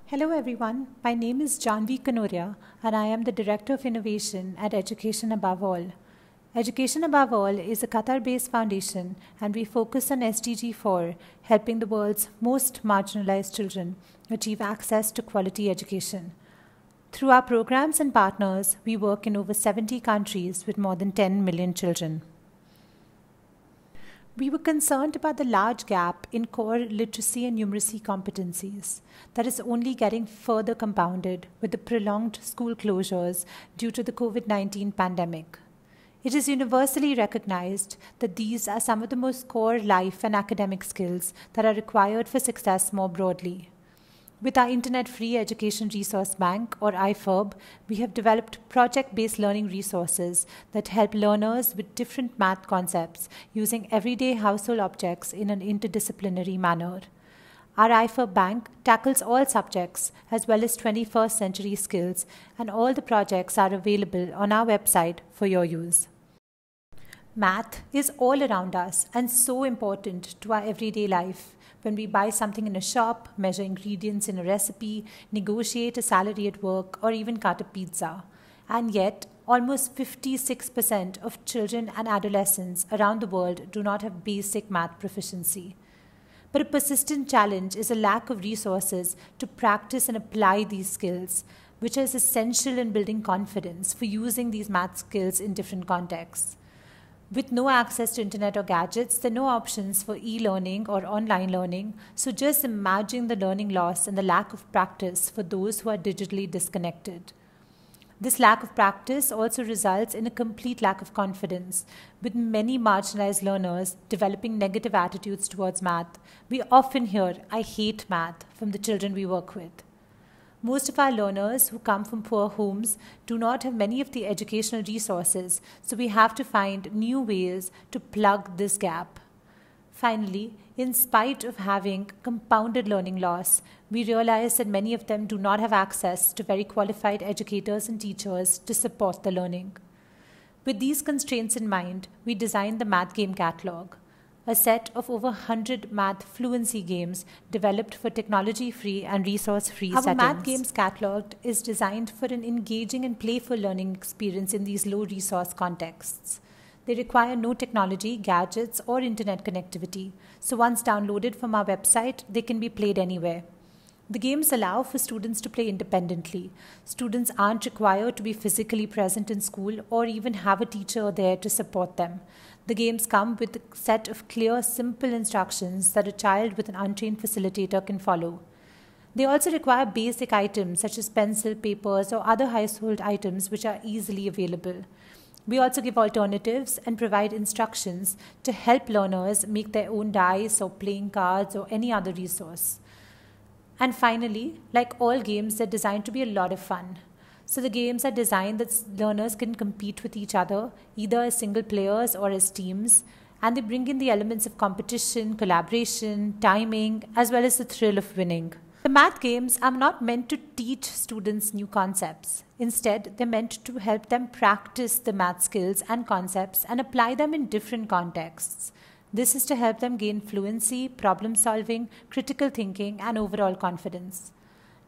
Hello everyone, my name is Janvi Kanoria and I am the Director of Innovation at Education Above All. Education Above All is a Qatar-based foundation and we focus on SDG 4, helping the world's most marginalized children achieve access to quality education. Through our programs and partners, we work in over 70 countries with more than 10 million children. We were concerned about the large gap in core literacy and numeracy competencies that is only getting further compounded with the prolonged school closures due to the COVID-19 pandemic. It is universally recognized that these are some of the most core life and academic skills that are required for success more broadly. With our Internet Free Education Resource Bank, or IFERB, we have developed project-based learning resources that help learners with different math concepts using everyday household objects in an interdisciplinary manner. Our IFERB bank tackles all subjects as well as 21st century skills, and all the projects are available on our website for your use. Math is all around us and so important to our everyday life. When we buy something in a shop, measure ingredients in a recipe, negotiate a salary at work, or even cut a pizza. And yet, almost 56% of children and adolescents around the world do not have basic math proficiency. But a persistent challenge is a lack of resources to practice and apply these skills, which is essential in building confidence for using these math skills in different contexts. With no access to internet or gadgets, there are no options for e-learning or online learning, so just imagine the learning loss and the lack of practice for those who are digitally disconnected. This lack of practice also results in a complete lack of confidence, with many marginalized learners developing negative attitudes towards math. We often hear, "I hate math," from the children we work with. Most of our learners who come from poor homes do not have many of the educational resources, so we have to find new ways to plug this gap. Finally, in spite of having compounded learning loss, we realize that many of them do not have access to very qualified educators and teachers to support the learning. With these constraints in mind, we designed the Math Game Catalog, a set of over 100 math fluency games developed for technology-free and resource-free settings. Our Math Games Catalog is designed for an engaging and playful learning experience in these low-resource contexts. They require no technology, gadgets, or internet connectivity, so once downloaded from our website, they can be played anywhere. The games allow for students to play independently. Students aren't required to be physically present in school or even have a teacher there to support them. The games come with a set of clear, simple instructions that a child with an untrained facilitator can follow. They also require basic items such as pencil, papers, or other household items which are easily available. We also give alternatives and provide instructions to help learners make their own dice or playing cards or any other resource. And finally, like all games, they're designed to be a lot of fun. So the games are designed that learners can compete with each other, either as single players or as teams, and they bring in the elements of competition, collaboration, timing, as well as the thrill of winning. The math games are not meant to teach students new concepts. Instead, they're meant to help them practice the math skills and concepts and apply them in different contexts. This is to help them gain fluency, problem solving, critical thinking, and overall confidence.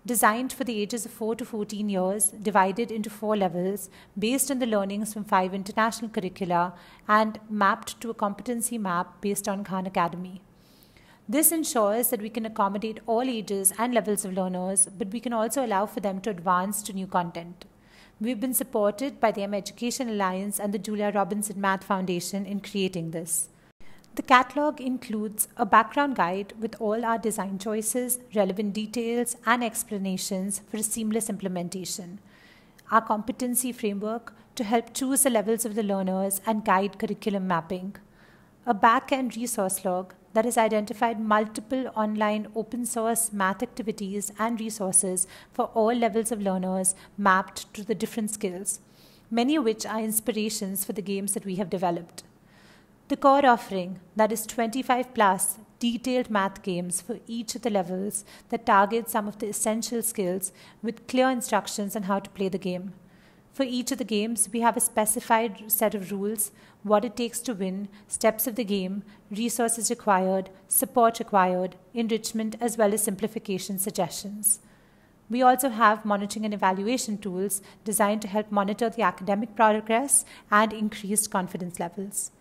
Designed for the ages of 4 to 14 years, divided into 4 levels, based on the learnings from 5 international curricula, and mapped to a competency map based on Khan Academy. This ensures that we can accommodate all ages and levels of learners, but we can also allow for them to advance to new content. We've been supported by the M Education Alliance and the Julia Robinson Math Foundation in creating this. The catalog includes a background guide with all our design choices, relevant details, and explanations for a seamless implementation. Our competency framework to help choose the levels of the learners and guide curriculum mapping. A back-end resource log that has identified multiple online open source math activities and resources for all levels of learners mapped to the different skills, many of which are inspirations for the games that we have developed. The core offering, that is 25 plus detailed math games for each of the levels that target some of the essential skills with clear instructions on how to play the game. For each of the games, we have a specified set of rules, what it takes to win, steps of the game, resources required, support required, enrichment, as well as simplification suggestions. We also have monitoring and evaluation tools designed to help monitor the academic progress and increased confidence levels.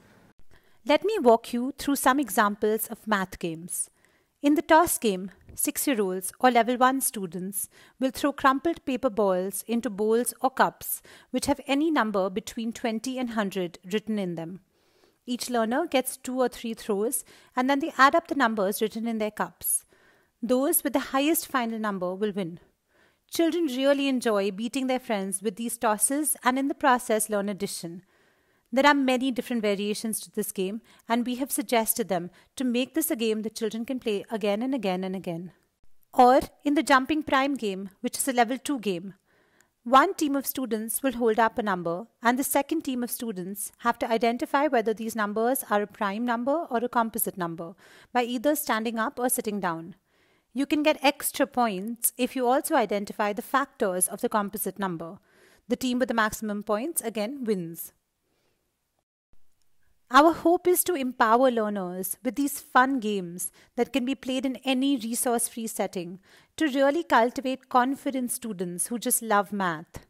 Let me walk you through some examples of math games. In the toss game, 6-year-olds or level 1 students will throw crumpled paper balls into bowls or cups which have any number between 20 and 100 written in them. Each learner gets 2 or 3 throws and then they add up the numbers written in their cups. Those with the highest final number will win. Children really enjoy beating their friends with these tosses and in the process learn addition. There are many different variations to this game and we have suggested them to make this a game that children can play again and again and again. Or in the jumping prime game, which is a level 2 game. One team of students will hold up a number and the second team of students have to identify whether these numbers are a prime number or a composite number by either standing up or sitting down. You can get extra points if you also identify the factors of the composite number. The team with the maximum points again wins. Our hope is to empower learners with these fun games that can be played in any resource-free setting to really cultivate confident students who just love math.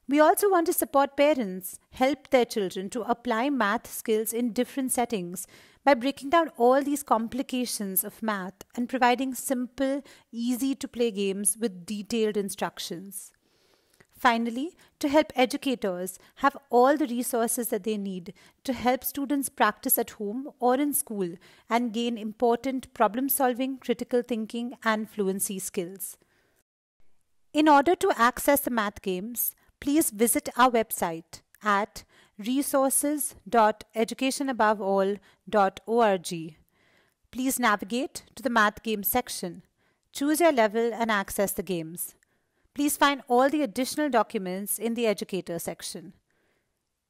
We also want to support parents, help their children to apply math skills in different settings by breaking down all these complications of math and providing simple, easy-to-play games with detailed instructions. Finally, to help educators have all the resources that they need to help students practice at home or in school and gain important problem-solving, critical thinking, and fluency skills. In order to access the math games, please visit our website at resources.educationaboveall.org. Please navigate to the Math Games section. Choose your level and access the games. Please find all the additional documents in the Educator section.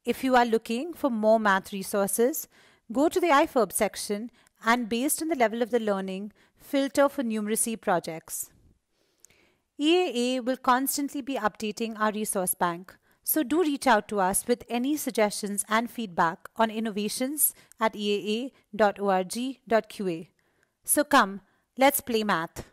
If you are looking for more math resources, go to the IFERB section and based on the level of the learning, filter for numeracy projects. EAA will constantly be updating our resource bank, so do reach out to us with any suggestions and feedback on innovations@eaa.org.qa. So come, let's play math.